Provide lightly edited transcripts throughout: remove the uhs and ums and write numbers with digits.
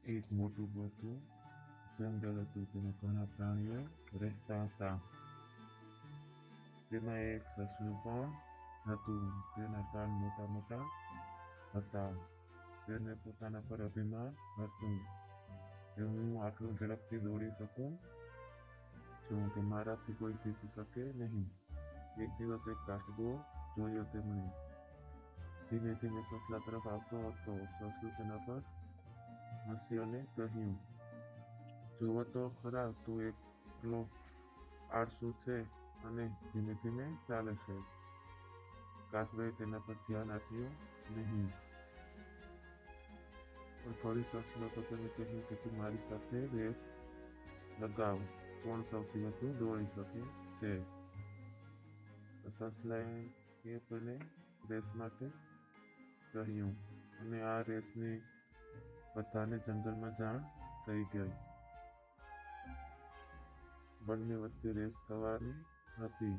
એક મોટું બધું જંગલ હતું. તેમાં ઘણા પ્રાણીઓ રહેતા હતા. તેમાં એક સસલું પણ હતું. તેના કાન મોટા મોટા હતા. તેને પોતાના પર અભિમાન હતું કે હું આટલું ઝડપથી દોડી શકું છું કે મારાથી કોઈ જીતી શકે નહીં. એક દિવસ એક કાચબો જોયો તેમણે ધીમે ધીમે સસલા તરફ આવતો હતો. સસલું તેના પર હસ્યું અને કહ્યું, જુઓ તો ખરા, તું એકલો આળસુ છે અને ધીમે ધીમે ચાલે છે. કાચબાએ તેના પર ધ્યાન આપ્યું નહીં. પણ ફરી સસલો તો તેને કહ્યું કે તું મારી સાથે રેસ લગાવ, કોણ સૌથી વધુ દોડી શકે છે. સસલાએ તેને રેસ માટે કહ્યું અને આ રેસની બધાને જંગલમાં જાણ થઈ ગઈ. બંને વચ્ચે રેસ થવાની હતી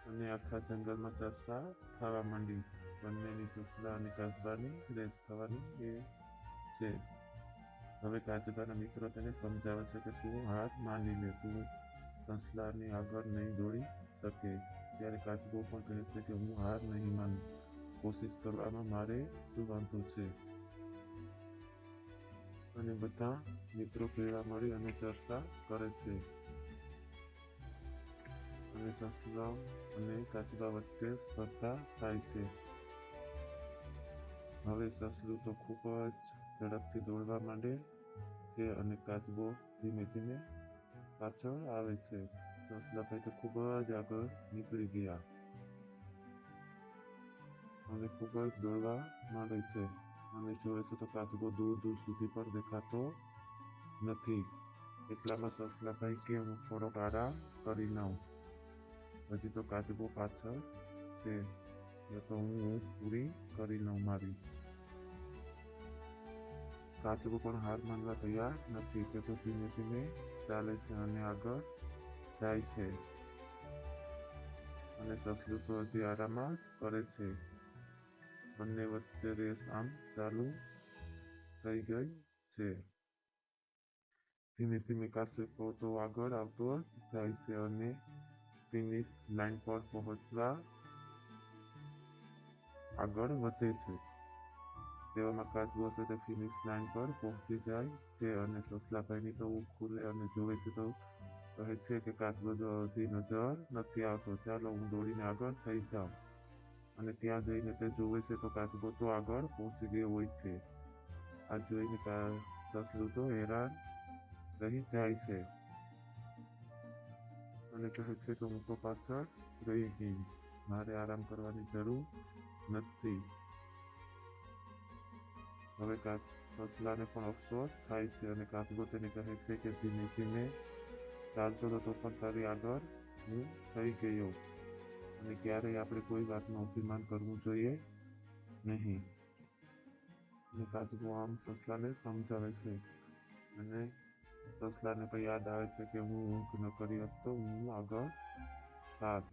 અને આખા જંગલમાં ચર્ચા થવા માંડી. બંનેની સસલા અને કાચબાની રેસ થવાની છે. હવે કાચબાના મિત્રો તેને સમજાવે છે કે તું હાર માની લે, તું સસલાની આગળ નહીં દોડી શકે. ત્યારે કાચબો પણ કહે છે કે હું હાર નહીં માનું, કોશિશ કરવામાં મારે શું વાંધો છે. અને બધા મિત્રો ભેળા મળી અને ચર્ચા કરે છે અને સસલા અને કાચબા વચ્ચે સ્પર્ધા થાય છે. હવે સસલું તો ખૂબ જ ઝડપથી દોડવા માંડે છે અને કાચબો ધીમે ધીમે પાછળ આવે છે. સસલાભાઈ તો ખૂબ જ આગળ નીકળી ગયા અને ખૂબ જ દોડવા માંડે છે અને જોવે છે તો કાચબો દૂર દૂર સુધી પણ દેખાતો નથી. એટલામાં સસલાભાઈ કે હું થોડોક આરામ કરી લઉં, હજી તો કાચબો પાછળ છે, તો હું ઊંઘ પૂરી કરી લઉં મારી. કાચબો પણ હાર માનવા તૈયાર નથી. તે તો ધીમે ધીમે ચાલે છે અને આગળ જાય છે અને સસલું તો હજી આરામ જ કરે છે. બંને વચ્ચે રેસ આમ ચાલુ થઈ ગઈ છે. ધીમે ધીમે કાચબો તો આગળ આવતો જાય છે અને ફિનિશ લાઈન પર પહોંચવા આગળ વધે છે. તેવામાં કાચબો છે તે ફિનિશ લાઈન પર પહોંચી જાય છે અને સસલાભાઈની તો ઊંઘ ખુલે અને જોવે છે તો કહે છે કે કાચબો હજી નજર નથી આવતો, ચાલો હું દોડીને આગળ થઈ જાઉં. અને ત્યાં જઈને તે જોવે છે તો કાચબો તો આગળ પહોંચી ગયો હોય છે. આ જોઈને સસલું તો હેરાન રહી જાય છે અને કહે છે કે હું તો પાછળ રહી ગઈ, મારે આરામ કરવાની જરૂર નથી. હવે સસલાને પણ અફસોસ થાય છે અને કાચબો તેને કહે છે કે ધીમે ધીમે ચાલશો તો પણ તારી આગળ હું થઈ ગયો અને ક્યારેય આપણે કોઈ વાતનું અભિમાન કરવું જોઈએ નહીં. અને કાચબો આમ સસલાને સમજાવે છે અને સસલાને પણ યાદ આવે છે કે હું ઊંઘ ન કરી હોત તો હું આગળ થાત.